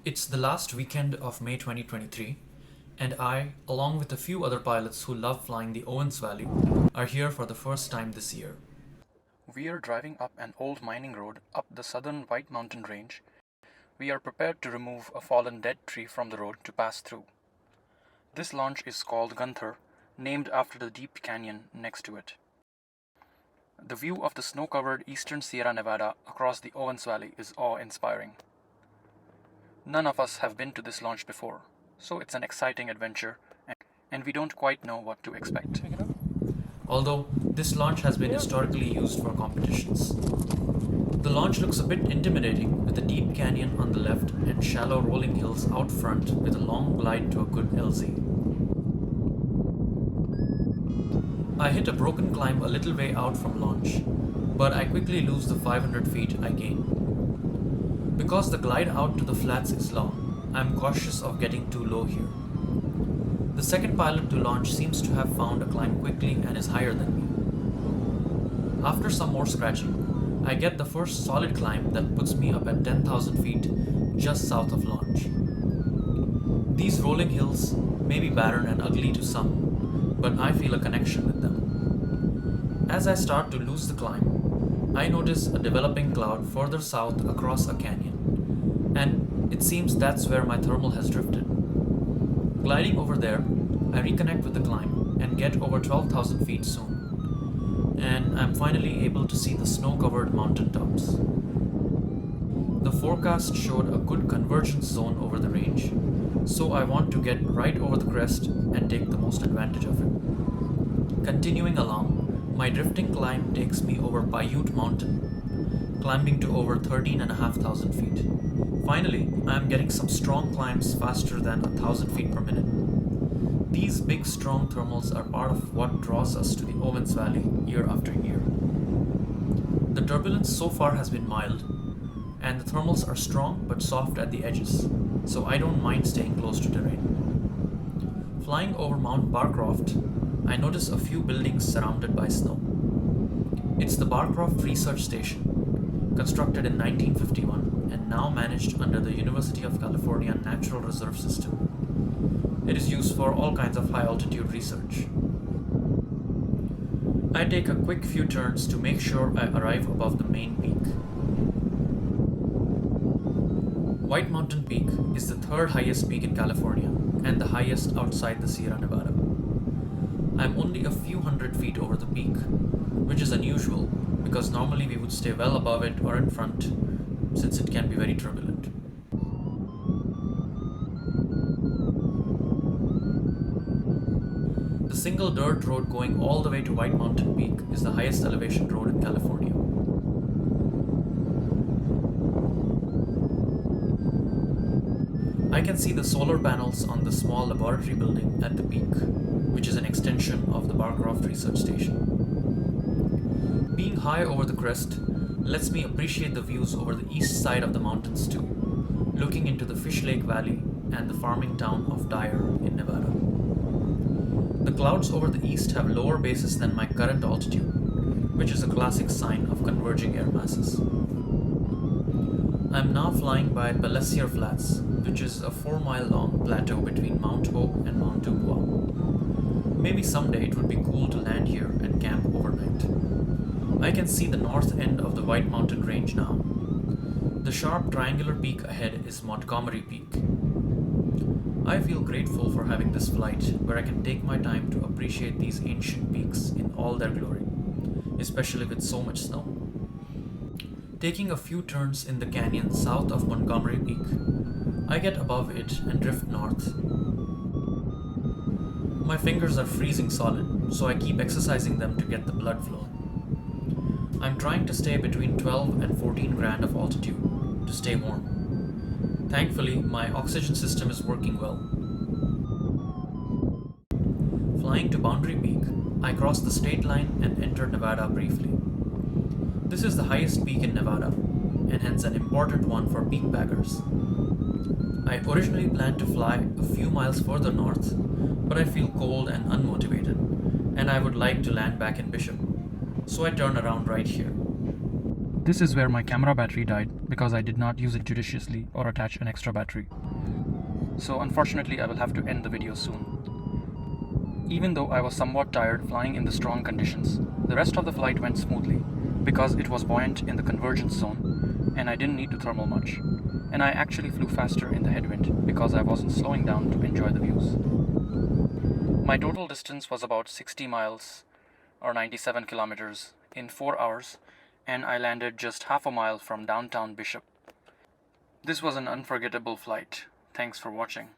It's the last weekend of May 2023, and I, along with a few other pilots who love flying the Owens Valley, are here for the first time this year. We are driving up an old mining road up the southern White Mountain Range. We are prepared to remove a fallen dead tree from the road to pass through. This launch is called Gunther, named after the deep canyon next to it. The view of the snow-covered eastern Sierra Nevada across the Owens Valley is awe-inspiring. None of us have been to this launch before, so it's an exciting adventure, and we don't quite know what to expect. Although this launch has been historically used for competitions. The launch looks a bit intimidating with a deep canyon on the left and shallow rolling hills out front with a long glide to a good LZ. I hit a broken climb a little way out from launch, but I quickly lose the 500 feet I gain. Because the glide out to the flats is long, I'm cautious of getting too low here. The second pilot to launch seems to have found a climb quickly and is higher than me. After some more scratching, I get the first solid climb that puts me up at 10,000 feet just south of launch. These rolling hills may be barren and ugly to some, but I feel a connection with them. As I start to lose the climb, I notice a developing cloud further south across a canyon, and it seems that's where my thermal has drifted. Gliding over there, I reconnect with the climb and get over 12,000 feet soon, and I'm finally able to see the snow-covered mountaintops. The forecast showed a good convergence zone over the range, so I want to get right over the crest and take the most advantage of it. Continuing along, my drifting climb takes me over Paiute Mountain, climbing to over 13,500 feet. Finally, I am getting some strong climbs faster than 1,000 feet per minute. These big, strong thermals are part of what draws us to the Owens Valley year after year. The turbulence so far has been mild, and the thermals are strong but soft at the edges, so I don't mind staying close to terrain. Flying over Mount Barcroft, I notice a few buildings surrounded by snow. It's the Barcroft Research Station, constructed in 1951 and now managed under the University of California Natural Reserve System. It is used for all kinds of high-altitude research. I take a quick few turns to make sure I arrive above the main peak. White Mountain Peak is the third highest peak in California and the highest outside the Sierra Nevada. I'm only a few hundred feet over the peak, which is unusual because normally we would stay well above it or in front, since it can be very turbulent. The single dirt road going all the way to White Mountain Peak is the highest elevation road in California. I can see the solar panels on the small laboratory building at the peak, which is an extension of the Barcroft Research Station. Being high over the crest lets me appreciate the views over the east side of the mountains too, looking into the Fish Lake Valley and the farming town of Dyer in Nevada. The clouds over the east have lower bases than my current altitude, which is a classic sign of converging air masses. I'm now flying by Pellessier Flats, which is a 4-mile-long plateau between Mount Hope and Mount Dubois. Maybe someday it would be cool to land here and camp overnight. I can see the north end of the White Mountain Range now. The sharp triangular peak ahead is Montgomery Peak. I feel grateful for having this flight where I can take my time to appreciate these ancient peaks in all their glory, especially with so much snow. Taking a few turns in the canyon south of Montgomery Peak, I get above it and drift north. My fingers are freezing solid, so I keep exercising them to get the blood flowing. I'm trying to stay between 12 and 14 grand of altitude to stay warm. Thankfully, my oxygen system is working well. Flying to Boundary Peak, I cross the state line and enter Nevada briefly. This is the highest peak in Nevada, and hence an important one for peak baggers. I originally planned to fly a few miles further north, but I feel cold and unmotivated, and I would like to land back in Bishop, so I turn around right here. This is where my camera battery died because I did not use it judiciously or attach an extra battery. So unfortunately I will have to end the video soon. Even though I was somewhat tired flying in the strong conditions, the rest of the flight went smoothly because it was buoyant in the convergence zone and I didn't need to thermal much. And I actually flew faster in the headwind because I wasn't slowing down to enjoy the views. My total distance was about 60 miles or 97 kilometers in 4 hours, and I landed just half a mile from downtown Bishop. This was an unforgettable flight. Thanks for watching.